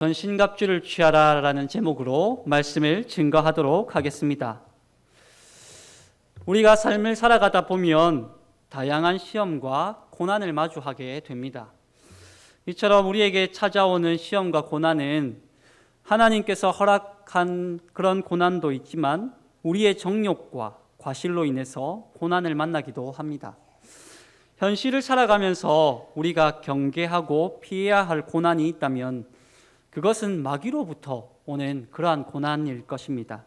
전신갑주를 취하라라는 제목으로 말씀을 증거하도록 하겠습니다. 우리가 삶을 살아가다 보면 다양한 시험과 고난을 마주하게 됩니다. 이처럼 우리에게 찾아오는 시험과 고난은 하나님께서 허락한 그런 고난도 있지만 우리의 정욕과 과실로 인해서 고난을 만나기도 합니다. 현실을 살아가면서 우리가 경계하고 피해야 할 고난이 있다면 그것은 마귀로부터 오는 그러한 고난일 것입니다.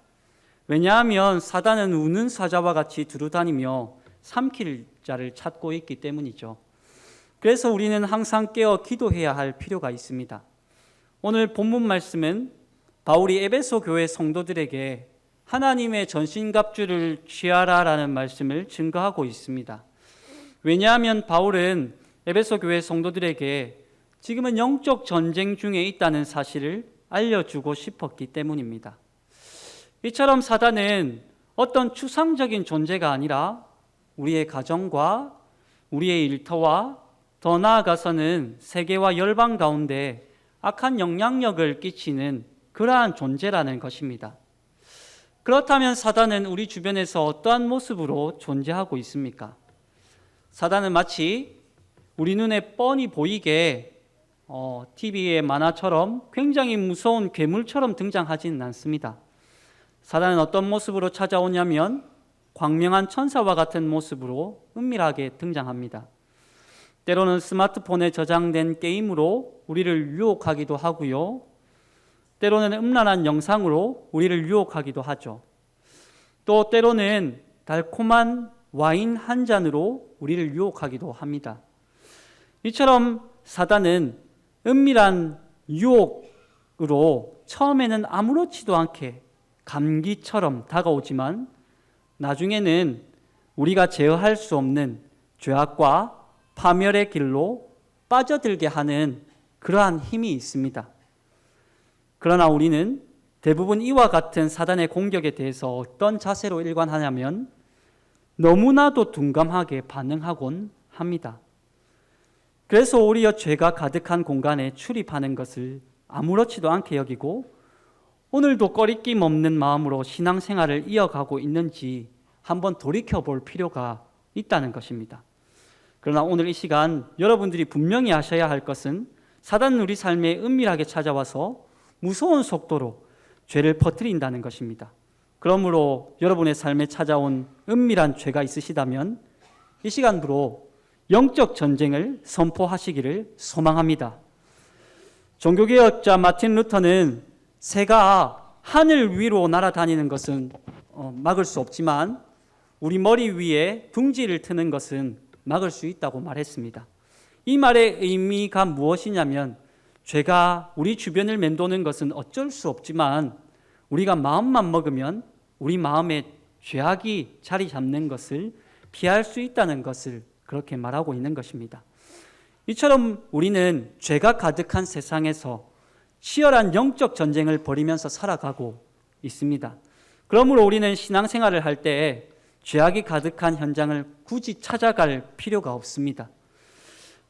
왜냐하면 사단은 우는 사자와 같이 두루다니며 삼킬 자를 찾고 있기 때문이죠. 그래서 우리는 항상 깨어 기도해야 할 필요가 있습니다. 오늘 본문 말씀은 바울이 에베소 교회 성도들에게 하나님의 전신갑주를 취하라라는 말씀을 증거하고 있습니다. 왜냐하면 바울은 에베소 교회 성도들에게 지금은 영적 전쟁 중에 있다는 사실을 알려주고 싶었기 때문입니다. 이처럼 사단은 어떤 추상적인 존재가 아니라 우리의 가정과 우리의 일터와 더 나아가서는 세계와 열방 가운데 악한 영향력을 끼치는 그러한 존재라는 것입니다. 그렇다면 사단은 우리 주변에서 어떠한 모습으로 존재하고 있습니까? 사단은 마치 우리 눈에 뻔히 보이게 TV의 만화처럼 굉장히 무서운 괴물처럼 등장하지는 않습니다. 사단은 어떤 모습으로 찾아오냐면 광명한 천사와 같은 모습으로 은밀하게 등장합니다. 때로는 스마트폰에 저장된 게임으로 우리를 유혹하기도 하고요. 때로는 음란한 영상으로 우리를 유혹하기도 하죠. 또 때로는 달콤한 와인 한 잔으로 우리를 유혹하기도 합니다. 이처럼 사단은 은밀한 유혹으로 처음에는 아무렇지도 않게 감기처럼 다가오지만 나중에는 우리가 제어할 수 없는 죄악과 파멸의 길로 빠져들게 하는 그러한 힘이 있습니다. 그러나 우리는 대부분 이와 같은 사단의 공격에 대해서 어떤 자세로 일관하냐면 너무나도 둔감하게 반응하곤 합니다. 그래서 오히려 죄가 가득한 공간에 출입하는 것을 아무렇지도 않게 여기고 오늘도 꺼리낌 없는 마음으로 신앙생활을 이어가고 있는지 한번 돌이켜볼 필요가 있다는 것입니다. 그러나 오늘 이 시간 여러분들이 분명히 아셔야 할 것은 사단은 우리 삶에 은밀하게 찾아와서 무서운 속도로 죄를 퍼뜨린다는 것입니다. 그러므로 여러분의 삶에 찾아온 은밀한 죄가 있으시다면 이 시간부로 영적 전쟁을 선포하시기를 소망합니다. 종교개혁자 마틴 루터는 새가 하늘 위로 날아다니는 것은 막을 수 없지만 우리 머리 위에 둥지를 트는 것은 막을 수 있다고 말했습니다. 이 말의 의미가 무엇이냐면 죄가 우리 주변을 맴도는 것은 어쩔 수 없지만 우리가 마음만 먹으면 우리 마음에 죄악이 자리 잡는 것을 피할 수 있다는 것을 그렇게 말하고 있는 것입니다. 이처럼 우리는 죄가 가득한 세상에서 치열한 영적 전쟁을 벌이면서 살아가고 있습니다. 그러므로 우리는 신앙생활을 할 때 죄악이 가득한 현장을 굳이 찾아갈 필요가 없습니다.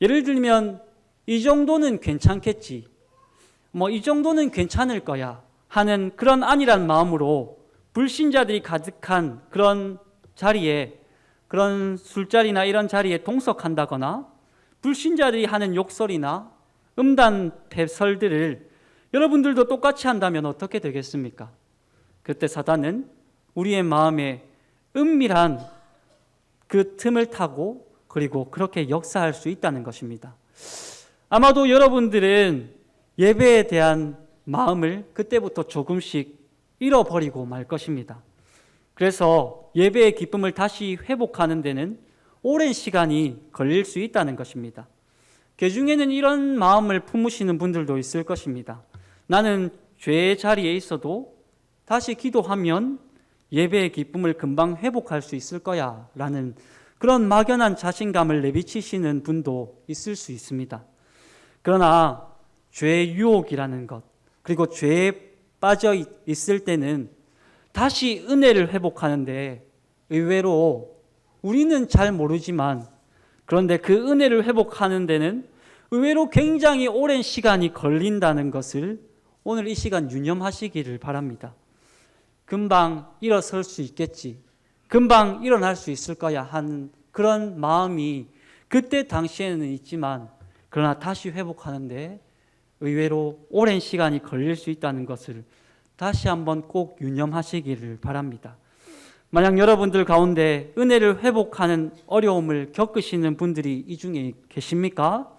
예를 들면 이 정도는 괜찮겠지, 이 정도는 괜찮을 거야 하는 그런 안일한 마음으로 불신자들이 가득한 그런 자리에, 그런 술자리나 이런 자리에 동석한다거나 불신자들이 하는 욕설이나 음란 패설들을 여러분들도 똑같이 한다면 어떻게 되겠습니까? 그때 사단은 우리의 마음에 은밀한 그 틈을 타고 그리고 그렇게 역사할 수 있다는 것입니다. 아마도 여러분들은 예배에 대한 마음을 그때부터 조금씩 잃어버리고 말 것입니다. 그래서 예배의 기쁨을 다시 회복하는 데는 오랜 시간이 걸릴 수 있다는 것입니다. 그 중에는 이런 마음을 품으시는 분들도 있을 것입니다. 나는 죄의 자리에 있어도 다시 기도하면 예배의 기쁨을 금방 회복할 수 있을 거야 라는 그런 막연한 자신감을 내비치시는 분도 있을 수 있습니다. 그러나 죄의 유혹이라는 것, 그리고 죄에 빠져 있을 때는 다시 은혜를 회복하는데 의외로 우리는 잘 모르지만 그런데 그 은혜를 회복하는 데는 의외로 굉장히 오랜 시간이 걸린다는 것을 오늘 이 시간 유념하시기를 바랍니다. 금방 일어설 수 있겠지, 금방 일어날 수 있을 거야 하는 그런 마음이 그때 당시에는 있지만, 그러나 다시 회복하는데 의외로 오랜 시간이 걸릴 수 있다는 것을 다시 한번 꼭 유념하시기를 바랍니다. 만약 여러분들 가운데 은혜를 회복하는 어려움을 겪으시는 분들이 이 중에 계십니까?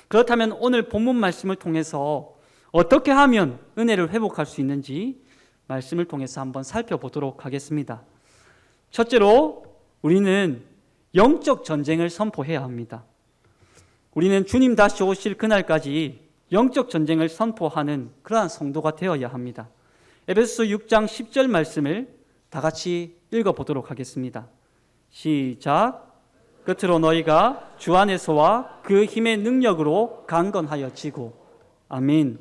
그렇다면 오늘 본문 말씀을 통해서 어떻게 하면 은혜를 회복할 수 있는지 말씀을 통해서 한번 살펴보도록 하겠습니다. 첫째로 우리는 영적 전쟁을 선포해야 합니다. 우리는 주님 다시 오실 그날까지 영적 전쟁을 선포하는 그러한 성도가 되어야 합니다. 에베소서 6장 10절 말씀을 다 같이 읽어보도록 하겠습니다. 시작. 끝으로 너희가 주 안에서와 그 힘의 능력으로 강건하여 지고. 아멘.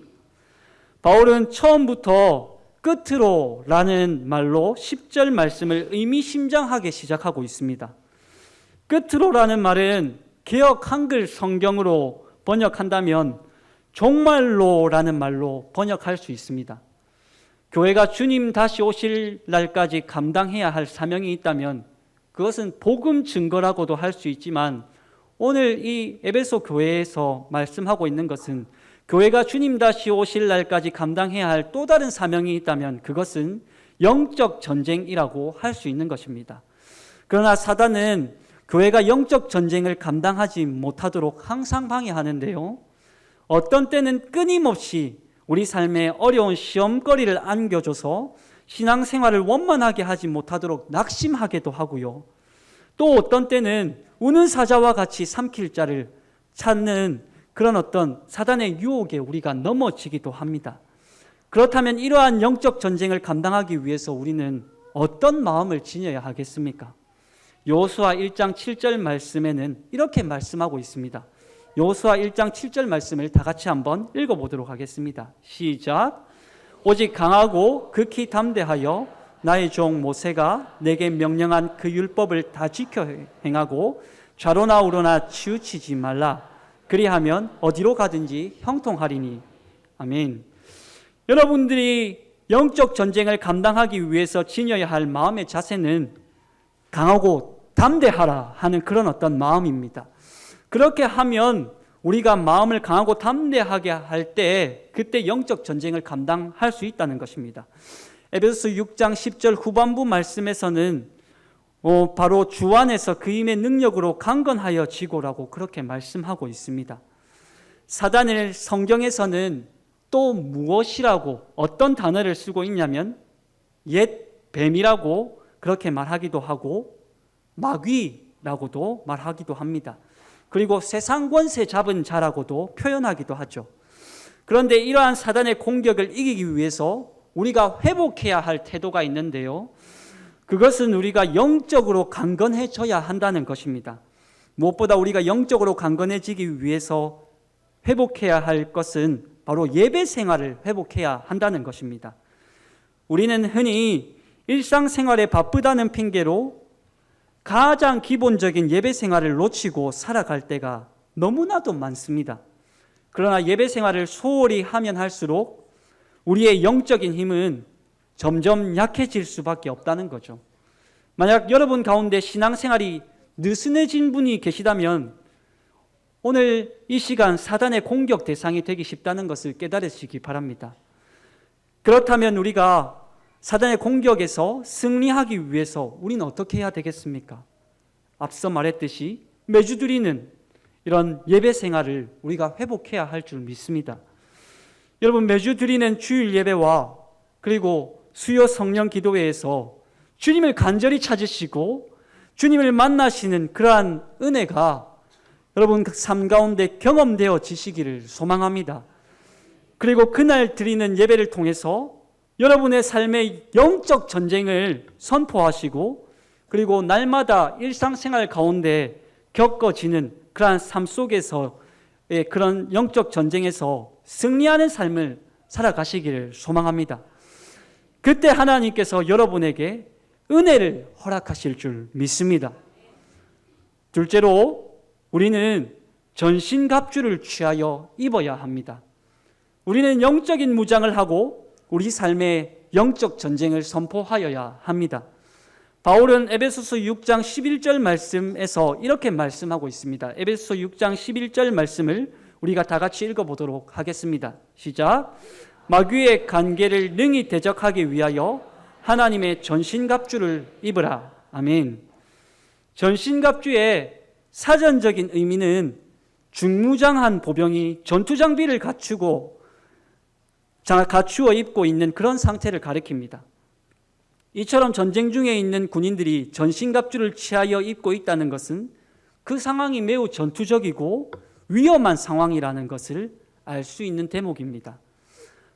바울은 처음부터 끝으로 라는 말로 10절 말씀을 의미심장하게 시작하고 있습니다. 끝으로 라는 말은 개역 한글 성경으로 번역한다면 종말로 라는 말로 번역할 수 있습니다. 교회가 주님 다시 오실 날까지 감당해야 할 사명이 있다면 그것은 복음 증거라고도 할 수 있지만, 오늘 이 에베소 교회에서 말씀하고 있는 것은 교회가 주님 다시 오실 날까지 감당해야 할 또 다른 사명이 있다면 그것은 영적 전쟁이라고 할 수 있는 것입니다. 그러나 사단은 교회가 영적 전쟁을 감당하지 못하도록 항상 방해하는데요, 어떤 때는 끊임없이 우리 삶에 어려운 시험거리를 안겨줘서 신앙생활을 원만하게 하지 못하도록 낙심하게도 하고요, 또 어떤 때는 우는 사자와 같이 삼킬 자를 찾는 그런 어떤 사단의 유혹에 우리가 넘어지기도 합니다. 그렇다면 이러한 영적 전쟁을 감당하기 위해서 우리는 어떤 마음을 지녀야 하겠습니까? 여호수아 1장 7절 말씀에는 이렇게 말씀하고 있습니다. 여호수아 1장 7절 말씀을 다 같이 한번 읽어보도록 하겠습니다. 시작. 오직 강하고 극히 담대하여 나의 종 모세가 내게 명령한 그 율법을 다 지켜 행하고 좌로나 우로나 치우치지 말라. 그리하면 어디로 가든지 형통하리니. 아멘. 여러분들이 영적 전쟁을 감당하기 위해서 지녀야 할 마음의 자세는 강하고 담대하라 하는 그런 어떤 마음입니다. 그렇게 하면 우리가 마음을 강하고 담대하게 할 때 그때 영적 전쟁을 감당할 수 있다는 것입니다. 에베소서 6장 10절 후반부 말씀에서는 바로 주 안에서 그 힘의 능력으로 강건하여 지고라고 그렇게 말씀하고 있습니다. 사단을 성경에서는 또 무엇이라고 어떤 단어를 쓰고 있냐면 옛 뱀이라고 그렇게 말하기도 하고 마귀라고도 말하기도 합니다. 그리고 세상 권세 잡은 자라고도 표현하기도 하죠. 그런데 이러한 사단의 공격을 이기기 위해서 우리가 회복해야 할 태도가 있는데요, 그것은 우리가 영적으로 강건해져야 한다는 것입니다. 무엇보다 우리가 영적으로 강건해지기 위해서 회복해야 할 것은 바로 예배 생활을 회복해야 한다는 것입니다. 우리는 흔히 일상생활에 바쁘다는 핑계로 가장 기본적인 예배 생활을 놓치고 살아갈 때가 너무나도 많습니다. 그러나 예배 생활을 소홀히 하면 할수록 우리의 영적인 힘은 점점 약해질 수밖에 없다는 거죠. 만약 여러분 가운데 신앙생활이 느슨해진 분이 계시다면 오늘 이 시간 사단의 공격 대상이 되기 쉽다는 것을 깨달으시기 바랍니다. 그렇다면 우리가 사단의 공격에서 승리하기 위해서 우리는 어떻게 해야 되겠습니까? 앞서 말했듯이 매주 드리는 이런 예배 생활을 우리가 회복해야 할 줄 믿습니다. 여러분, 매주 드리는 주일 예배와 그리고 수요 성령 기도회에서 주님을 간절히 찾으시고 주님을 만나시는 그러한 은혜가 여러분 삶 가운데 경험되어지시기를 소망합니다. 그리고 그날 드리는 예배를 통해서 여러분의 삶의 영적 전쟁을 선포하시고 그리고 날마다 일상생활 가운데 겪어지는 그러한 삶 속에서의 그런 영적 전쟁에서 승리하는 삶을 살아가시기를 소망합니다. 그때 하나님께서 여러분에게 은혜를 허락하실 줄 믿습니다. 둘째로 우리는 전신갑주를 취하여 입어야 합니다. 우리는 영적인 무장을 하고 우리 삶의 영적 전쟁을 선포하여야 합니다. 바울은 에베소서 6장 11절 말씀에서 이렇게 말씀하고 있습니다. 에베소서 6장 11절 말씀을 우리가 다 같이 읽어보도록 하겠습니다. 시작. 마귀의 관계를 능히 대적하기 위하여 하나님의 전신갑주를 입으라. 아멘. 전신갑주의 사전적인 의미는 중무장한 보병이 전투장비를 갖추어 입고 있는 그런 상태를 가리킵니다. 이처럼 전쟁 중에 있는 군인들이 전신갑주를 취하여 입고 있다는 것은 그 상황이 매우 전투적이고 위험한 상황이라는 것을 알 수 있는 대목입니다.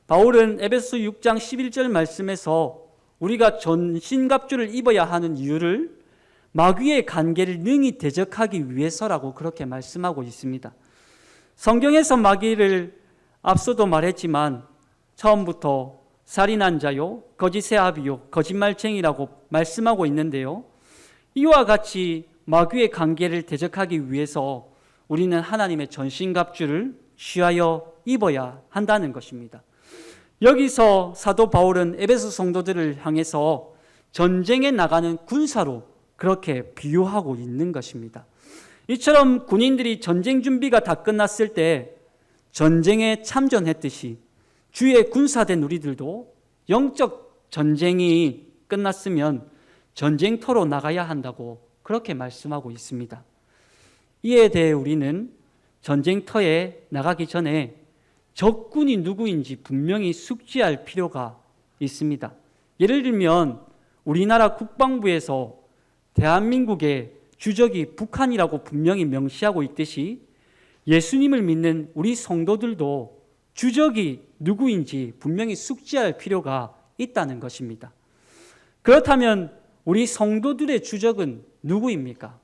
바울은 에베소 6장 11절 말씀에서 우리가 전신갑주를 입어야 하는 이유를 마귀의 관계를 능히 대적하기 위해서라고 그렇게 말씀하고 있습니다. 성경에서 마귀를 앞서도 말했지만 처음부터 살인한 자요, 거짓의 아비요, 거짓말쟁이라고 말씀하고 있는데요. 이와 같이 마귀의 관계를 대적하기 위해서 우리는 하나님의 전신갑주를 취하여 입어야 한다는 것입니다. 여기서 사도 바울은 에베소 성도들을 향해서 전쟁에 나가는 군사로 그렇게 비유하고 있는 것입니다. 이처럼 군인들이 전쟁 준비가 다 끝났을 때 전쟁에 참전했듯이 주의 군사된 우리들도 영적 전쟁이 끝났으면 전쟁터로 나가야 한다고 그렇게 말씀하고 있습니다. 이에 대해 우리는 전쟁터에 나가기 전에 적군이 누구인지 분명히 숙지할 필요가 있습니다. 예를 들면 우리나라 국방부에서 대한민국의 주적이 북한이라고 분명히 명시하고 있듯이 예수님을 믿는 우리 성도들도 주적이 누구인지 분명히 숙지할 필요가 있다는 것입니다. 그렇다면 우리 성도들의 주적은 누구입니까?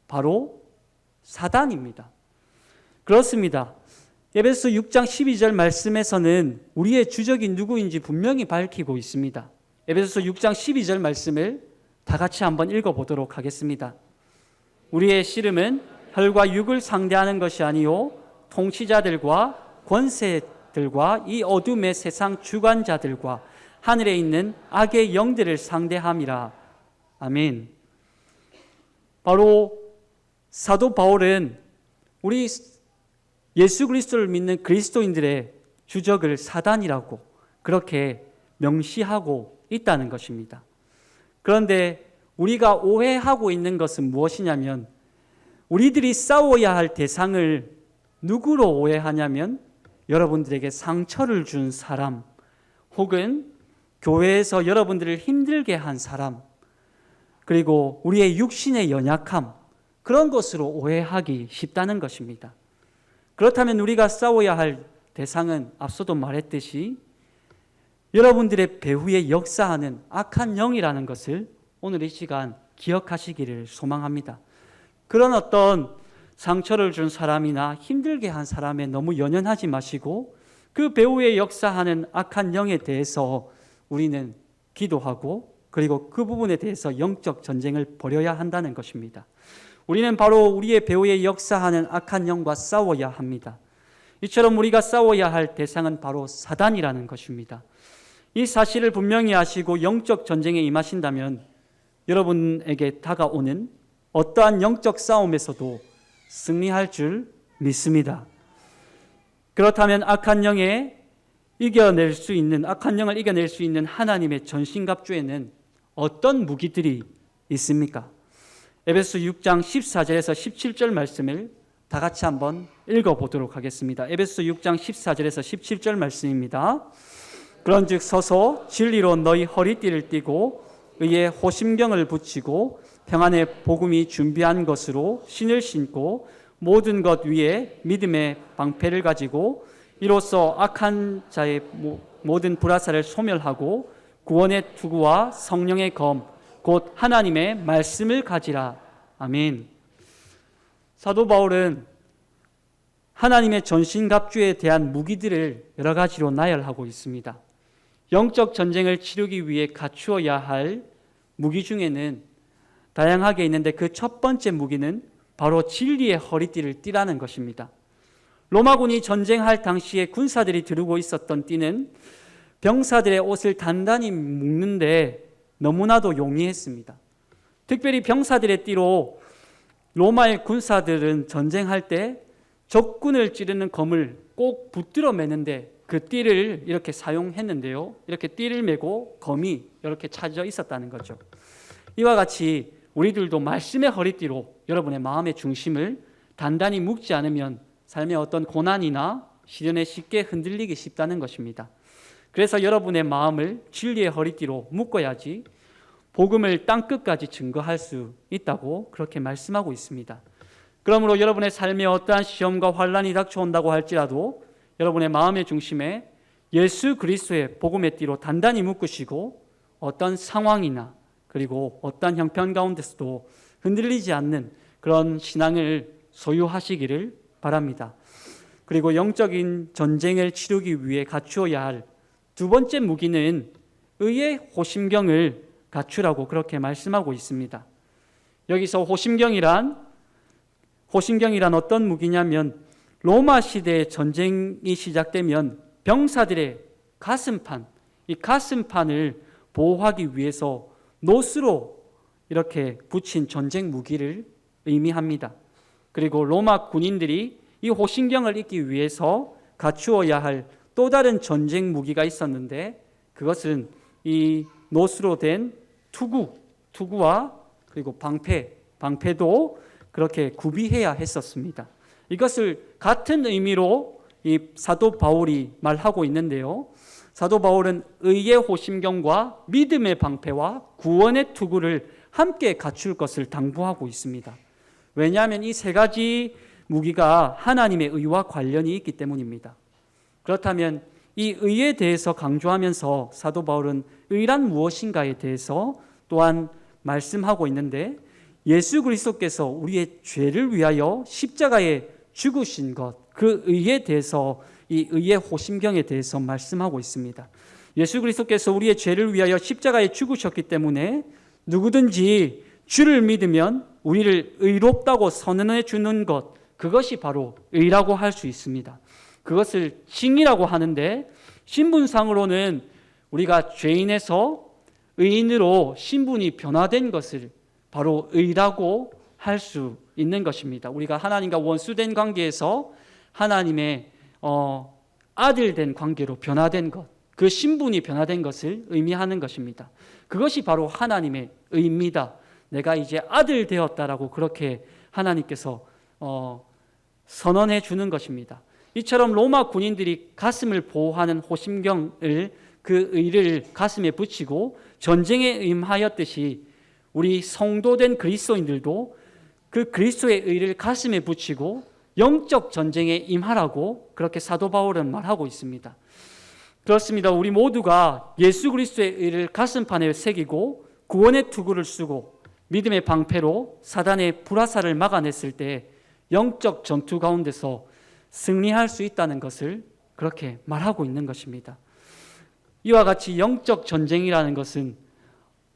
바로 사단입니다. 그렇습니다. 에베소 6장 12절 말씀에서는 우리의 주적이 누구인지 분명히 밝히고 있습니다. 에베소 6장 12절 말씀을 다 같이 한번 읽어보도록 하겠습니다. 우리의 씨름은 혈과 육을 상대하는 것이 아니요 통치자들과 권세들과 이 어둠의 세상 주관자들과 하늘에 있는 악의 영들을 상대함이라. 아멘. 바로 사도 바울은 우리 예수 그리스도를 믿는 그리스도인들의 주적을 사단이라고 그렇게 명시하고 있다는 것입니다. 그런데 우리가 오해하고 있는 것은 무엇이냐면 우리들이 싸워야 할 대상을 누구로 오해하냐면 여러분들에게 상처를 준 사람 혹은 교회에서 여러분들을 힘들게 한 사람 그리고 우리의 육신의 연약함 그런 것으로 오해하기 쉽다는 것입니다. 그렇다면 우리가 싸워야 할 대상은 앞서도 말했듯이 여러분들의 배후에 역사하는 악한 영이라는 것을 오늘 이 시간 기억하시기를 소망합니다. 그런 어떤 상처를 준 사람이나 힘들게 한 사람에 너무 연연하지 마시고 그 배후에 역사하는 악한 영에 대해서 우리는 기도하고 그리고 그 부분에 대해서 영적 전쟁을 벌여야 한다는 것입니다. 우리는 바로 우리의 배후에 역사하는 악한 영과 싸워야 합니다. 이처럼 우리가 싸워야 할 대상은 바로 사단이라는 것입니다. 이 사실을 분명히 아시고 영적 전쟁에 임하신다면 여러분에게 다가오는 어떠한 영적 싸움에서도 승리할 줄 믿습니다. 그렇다면 악한 영을 이겨낼 수 있는 하나님의 전신갑주에는 어떤 무기들이 있습니까? 에베소 6장 14절에서 17절 말씀을 다 같이 한번 읽어보도록 하겠습니다. 에베소 6장 14절에서 17절 말씀입니다. 그런즉 서서 진리로 너희 허리띠를 띠고 의의 호심경을 붙이고 평안의 복음이 준비한 것으로 신을 신고 모든 것 위에 믿음의 방패를 가지고 이로써 악한 자의 모든 불화살을 소멸하고 구원의 투구와 성령의 검 곧 하나님의 말씀을 가지라. 아멘. 사도 바울은 하나님의 전신갑주에 대한 무기들을 여러 가지로 나열하고 있습니다. 영적 전쟁을 치르기 위해 갖추어야 할 무기 중에는 다양하게 있는데 그 첫 번째 무기는 바로 진리의 허리띠를 띠라는 것입니다. 로마군이 전쟁할 당시에 군사들이 두르고 있었던 띠는 병사들의 옷을 단단히 묶는데 너무나도 용이했습니다. 특별히 병사들의 띠로 로마의 군사들은 전쟁할 때 적군을 찌르는 검을 꼭 붙들어 매는데 그 띠를 이렇게 사용했는데요. 이렇게 띠를 메고 검이 이렇게 차져 있었다는 거죠. 이와 같이 우리들도 말씀의 허리띠로 여러분의 마음의 중심을 단단히 묶지 않으면 삶의 어떤 고난이나 시련에 쉽게 흔들리기 쉽다는 것입니다. 그래서 여러분의 마음을 진리의 허리띠로 묶어야지 복음을 땅끝까지 증거할 수 있다고 그렇게 말씀하고 있습니다. 그러므로 여러분의 삶에 어떠한 시험과 환난이 닥쳐온다고 할지라도 여러분의 마음의 중심에 예수 그리스도의 복음의 띠로 단단히 묶으시고 어떤 상황이나 그리고 어떤 형편 가운데서도 흔들리지 않는 그런 신앙을 소유하시기를 바랍니다. 그리고 영적인 전쟁을 치르기 위해 갖추어야 할 두 번째 무기는 의의 호심경을 갖추라고 그렇게 말씀하고 있습니다. 여기서 호심경이란 어떤 무기냐면 로마 시대의 전쟁이 시작되면 병사들의 가슴판, 이 가슴판을 보호하기 위해서 노스로 이렇게 붙인 전쟁 무기를 의미합니다. 그리고 로마 군인들이 이 호심경을 입기 위해서 갖추어야 할 또 다른 전쟁 무기가 있었는데 그것은 이 노스로 된 투구와 그리고 방패도 그렇게 구비해야 했었습니다. 이것을 같은 의미로 이 사도 바울이 말하고 있는데요. 사도 바울은 의의 호심경과 믿음의 방패와 구원의 투구를 함께 갖출 것을 당부하고 있습니다. 왜냐하면 이 세 가지 무기가 하나님의 의와 관련이 있기 때문입니다. 그렇다면 이 의에 대해서 강조하면서 사도 바울은 의란 무엇인가에 대해서 또한 말씀하고 있는데 예수 그리스도께서 우리의 죄를 위하여 십자가에 죽으신 것, 그 의에 대해서 이 의의 호심경에 대해서 말씀하고 있습니다. 예수 그리스도께서 우리의 죄를 위하여 십자가에 죽으셨기 때문에 누구든지 주를 믿으면 우리를 의롭다고 선언해 주는 것, 그것이 바로 의라고 할 수 있습니다. 그것을 칭의라고 하는데 신분상으로는 우리가 죄인에서 의인으로 신분이 변화된 것을 바로 의라고 할 수 있는 것입니다. 우리가 하나님과 원수된 관계에서 하나님의 아들된 관계로 변화된 것, 그 신분이 변화된 것을 의미하는 것입니다. 그것이 바로 하나님의 의입니다. 내가 이제 아들 되었다라고 그렇게 하나님께서 선언해 주는 것입니다. 이처럼 로마 군인들이 가슴을 보호하는 호심경을 그 의를 가슴에 붙이고 전쟁에 임하였듯이 우리 성도된 그리스도인들도 그 그리스도의 의를 가슴에 붙이고 영적 전쟁에 임하라고 그렇게 사도 바울은 말하고 있습니다. 그렇습니다. 우리 모두가 예수 그리스도의 의를 가슴판에 새기고 구원의 투구를 쓰고 믿음의 방패로 사단의 불화살을 막아냈을 때 영적 전투 가운데서 승리할 수 있다는 것을 그렇게 말하고 있는 것입니다. 이와 같이 영적 전쟁이라는 것은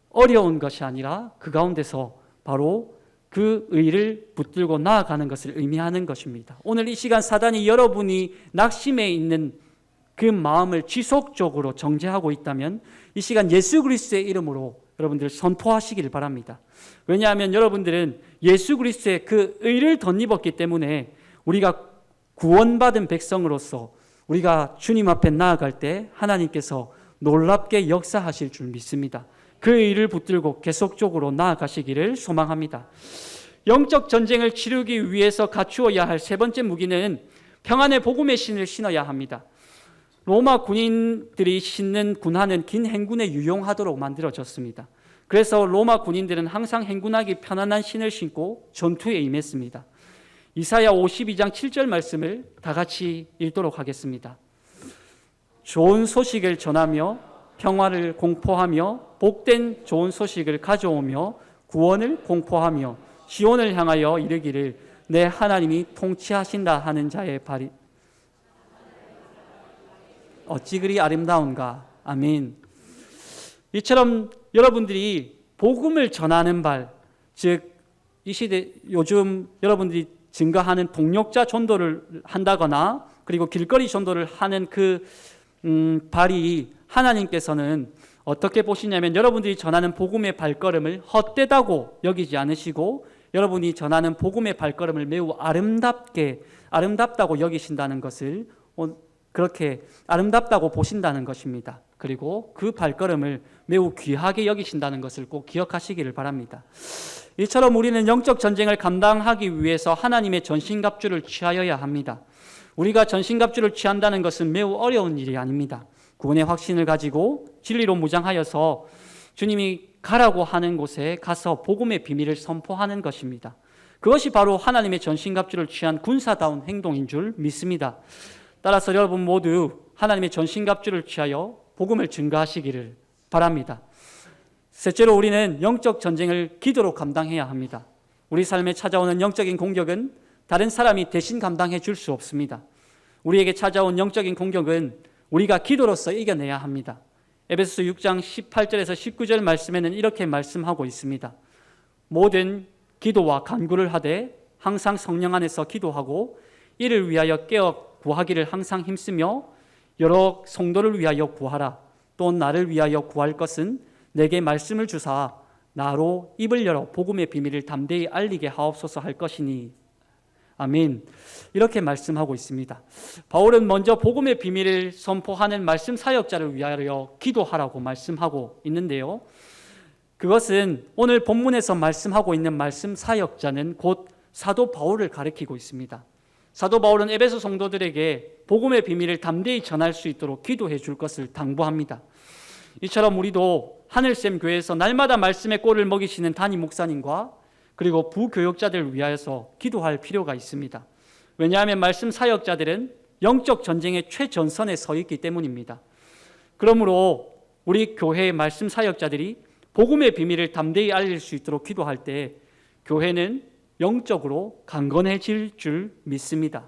어려운 것이 아니라 그 가운데서 바로 그 의를 붙들고 나아가는 것을 의미하는 것입니다. 오늘 이 시간 사단이 여러분이 낙심해 있는 그 마음을 지속적으로 정죄하고 있다면 이 시간 예수 그리스도의 이름으로 여러분들 선포하시기를 바랍니다. 왜냐하면 여러분들은 예수 그리스도의 그 의를 덧입었기 때문에 우리가 구원받은 백성으로서 우리가 주님 앞에 나아갈 때 하나님께서 놀랍게 역사하실 줄 믿습니다. 그 의를 붙들고 계속적으로 나아가시기를 소망합니다. 영적 전쟁을 치르기 위해서 갖추어야 할 세 번째 무기는 평안의 복음의 신을 신어야 합니다. 로마 군인들이 신는 군화는 긴 행군에 유용하도록 만들어졌습니다. 그래서 로마 군인들은 항상 행군하기 편안한 신을 신고 전투에 임했습니다. 이사야 52장 7절 말씀을 다 같이 읽도록 하겠습니다. 좋은 소식을 전하며 평화를 공포하며 복된 좋은 소식을 가져오며 구원을 공포하며 시온을 향하여 이르기를 내 하나님이 통치하신다 하는 자의 발이 어찌 그리 아름다운가. 아멘. 이처럼 여러분들이 복음을 전하는 발, 즉 이 시대 요즘 여러분들이 증가하는 동력자 전도를 한다거나 그리고 길거리 전도를 하는 발이 하나님께서는 어떻게 보시냐면 여러분들이 전하는 복음의 발걸음을 헛되다고 여기지 않으시고 여러분이 전하는 복음의 발걸음을 매우 아름답다고 여기신다는 것을 그렇게 아름답다고 보신다는 것입니다. 그리고 그 발걸음을 매우 귀하게 여기신다는 것을 꼭 기억하시기를 바랍니다. 이처럼 우리는 영적 전쟁을 감당하기 위해서 하나님의 전신갑주를 취하여야 합니다. 우리가 전신갑주를 취한다는 것은 매우 어려운 일이 아닙니다. 구원의 확신을 가지고 진리로 무장하여서 주님이 가라고 하는 곳에 가서 복음의 비밀을 선포하는 것입니다. 그것이 바로 하나님의 전신갑주를 취한 군사다운 행동인 줄 믿습니다. 따라서 여러분 모두 하나님의 전신갑주를 취하여 복음을 증거하시기를 바랍니다. 셋째로 우리는 영적 전쟁을 기도로 감당해야 합니다. 우리 삶에 찾아오는 영적인 공격은 다른 사람이 대신 감당해 줄 수 없습니다. 우리에게 찾아온 영적인 공격은 우리가 기도로서 이겨내야 합니다. 에베소서 6장 18절에서 19절 말씀에는 이렇게 말씀하고 있습니다. 모든 기도와 간구를 하되 항상 성령 안에서 기도하고 이를 위하여 깨어 구하기를 항상 힘쓰며 여러 성도를 위하여 구하라. 또 나를 위하여 구할 것은 내게 말씀을 주사 나로 입을 열어 복음의 비밀을 담대히 알리게 하옵소서 할 것이니. 아멘. 이렇게 말씀하고 있습니다. 바울은 먼저 복음의 비밀을 선포하는 말씀 사역자를 위하여 기도하라고 말씀하고 있는데요. 그것은 오늘 본문에서 말씀하고 있는 말씀 사역자는 곧 사도 바울을 가리키고 있습니다. 사도 바울은 에베소 성도들에게 복음의 비밀을 담대히 전할 수 있도록 기도해 줄 것을 당부합니다. 이처럼 우리도 하늘샘 교회에서 날마다 말씀의 꼴을 먹이시는 담임 목사님과 그리고 부교역자들을 위하여서 기도할 필요가 있습니다. 왜냐하면 말씀 사역자들은 영적 전쟁의 최전선에 서 있기 때문입니다. 그러므로 우리 교회의 말씀 사역자들이 복음의 비밀을 담대히 알릴 수 있도록 기도할 때 교회는 영적으로 강건해질 줄 믿습니다.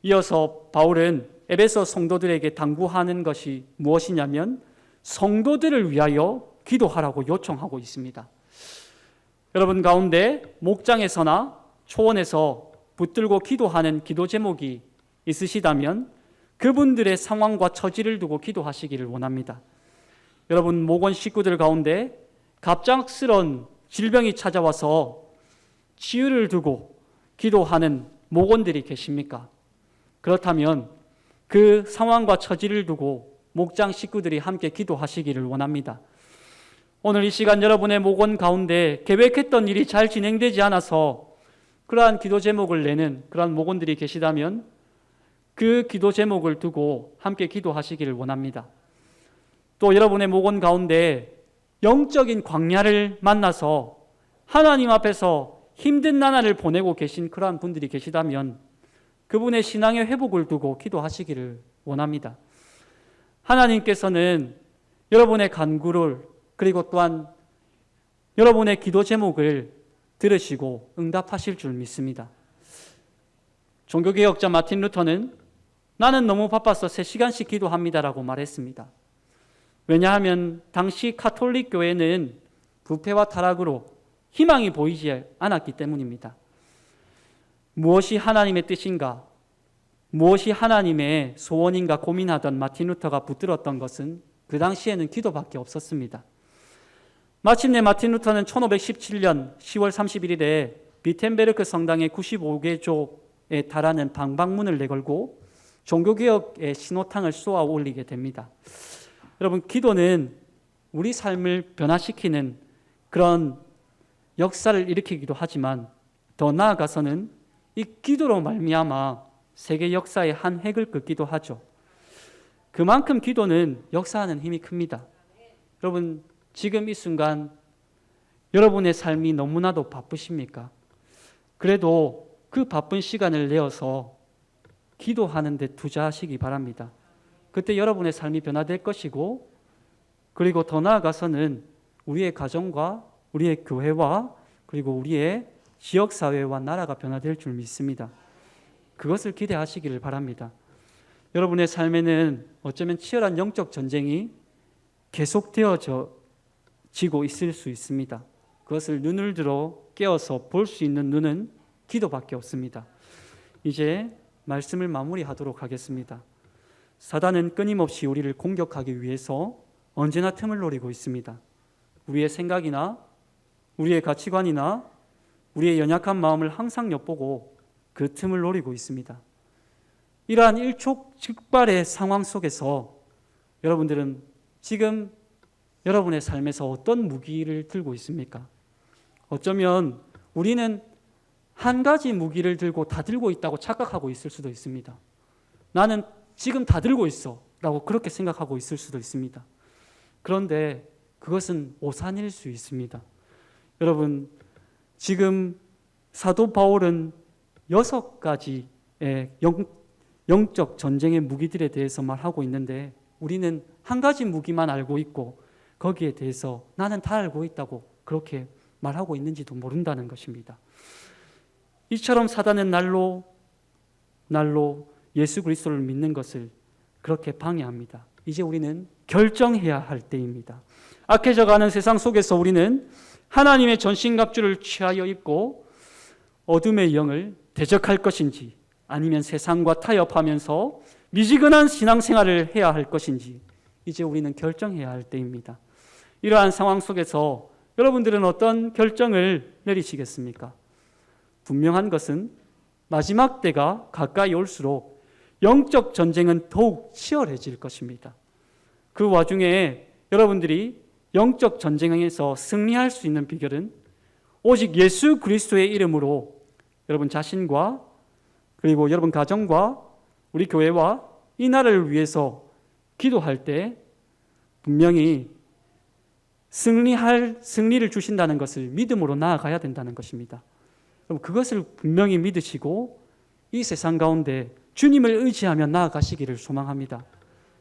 이어서 바울은 에베소 성도들에게 당부하는 것이 무엇이냐면 성도들을 위하여 기도하라고 요청하고 있습니다. 여러분 가운데 목장에서나 초원에서 붙들고 기도하는 기도 제목이 있으시다면 그분들의 상황과 처지를 두고 기도하시기를 원합니다. 여러분 목원 식구들 가운데 갑작스런 질병이 찾아와서 치유를 두고 기도하는 목원들이 계십니까? 그렇다면 그 상황과 처지를 두고 목장 식구들이 함께 기도하시기를 원합니다. 오늘 이 시간 여러분의 목원 가운데 계획했던 일이 잘 진행되지 않아서 그러한 기도 제목을 내는 그러한 목원들이 계시다면 그 기도 제목을 두고 함께 기도하시기를 원합니다. 또 여러분의 목원 가운데 영적인 광야를 만나서 하나님 앞에서 힘든 나날을 보내고 계신 그러한 분들이 계시다면 그분의 신앙의 회복을 두고 기도하시기를 원합니다. 하나님께서는 여러분의 간구를 그리고 또한 여러분의 기도 제목을 들으시고 응답하실 줄 믿습니다. 종교개혁자 마틴 루터는 나는 너무 바빠서 3시간씩 기도합니다라고 말했습니다. 왜냐하면 당시 카톨릭 교회는 부패와 타락으로 희망이 보이지 않았기 때문입니다. 무엇이 하나님의 뜻인가, 무엇이 하나님의 소원인가 고민하던 마틴 루터가 붙들었던 것은 그 당시에는 기도밖에 없었습니다. 마침내 마틴 루터는 1517년 10월 31일에 비텐베르크 성당의 95개조에 달하는 방방문을 내걸고 종교개혁의 신호탄을 쏘아 올리게 됩니다. 여러분 기도는 우리 삶을 변화시키는 그런 역사를 일으키기도 하지만 더 나아가서는 이 기도로 말미암아 세계 역사의 한 획을 긋기도 하죠. 그만큼 기도는 역사하는 힘이 큽니다. 여러분 지금 이 순간 여러분의 삶이 너무나도 바쁘십니까? 그래도 그 바쁜 시간을 내어서 기도하는 데 투자하시기 바랍니다. 그때 여러분의 삶이 변화될 것이고 그리고 더 나아가서는 우리의 가정과 우리의 교회와 그리고 우리의 지역사회와 나라가 변화될 줄 믿습니다. 그것을 기대하시기를 바랍니다. 여러분의 삶에는 어쩌면 치열한 영적 전쟁이 계속되어지고 있을 수 있습니다. 그것을 눈을 들어 깨어서 볼 수 있는 눈은 기도밖에 없습니다. 이제 말씀을 마무리하도록 하겠습니다. 사단은 끊임없이 우리를 공격하기 위해서 언제나 틈을 노리고 있습니다. 우리의 생각이나 우리의 가치관이나 우리의 연약한 마음을 항상 엿보고 그 틈을 노리고 있습니다. 이러한 일촉즉발의 상황 속에서 여러분들은 지금 여러분의 삶에서 어떤 무기를 들고 있습니까? 어쩌면 우리는 한 가지 무기를 들고 다 들고 있다고 착각하고 있을 수도 있습니다. 나는 지금 다 들고 있어 라고 그렇게 생각하고 있을 수도 있습니다. 그런데 그것은 오산일 수 있습니다. 여러분, 지금 사도 바울은 6가지의 영적 전쟁의 무기들에 대해서 말하고 있는데 우리는 한 가지 무기만 알고 있고 거기에 대해서 나는 다 알고 있다고 그렇게 말하고 있는지도 모른다는 것입니다. 이처럼 사단은 날로 예수 그리스도를 믿는 것을 그렇게 방해합니다. 이제 우리는 결정해야 할 때입니다. 악해져가는 세상 속에서 우리는 하나님의 전신갑주를 취하여 입고 어둠의 영을 대적할 것인지 아니면 세상과 타협하면서 미지근한 신앙생활을 해야 할 것인지 이제 우리는 결정해야 할 때입니다. 이러한 상황 속에서 여러분들은 어떤 결정을 내리시겠습니까? 분명한 것은 마지막 때가 가까이 올수록 영적 전쟁은 더욱 치열해질 것입니다. 그 와중에 여러분들이 영적 전쟁에서 승리할 수 있는 비결은 오직 예수 그리스도의 이름으로 여러분 자신과 그리고 여러분 가정과 우리 교회와 이 나라를 위해서 기도할 때 분명히 승리를 주신다는 것을 믿음으로 나아가야 된다는 것입니다. 그것을 분명히 믿으시고 이 세상 가운데 주님을 의지하며 나아가시기를 소망합니다.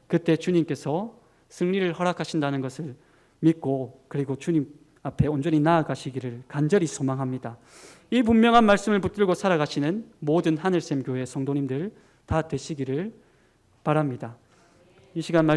그때 주님께서 승리를 허락하신다는 것을 믿고 그리고 주님 앞에 온전히 나아가시기를 간절히 소망합니다. 이 분명한 말씀을 붙들고 살아가시는 모든 하늘샘 교회 성도님들 다 되시기를 바랍니다. 이 시간 말씀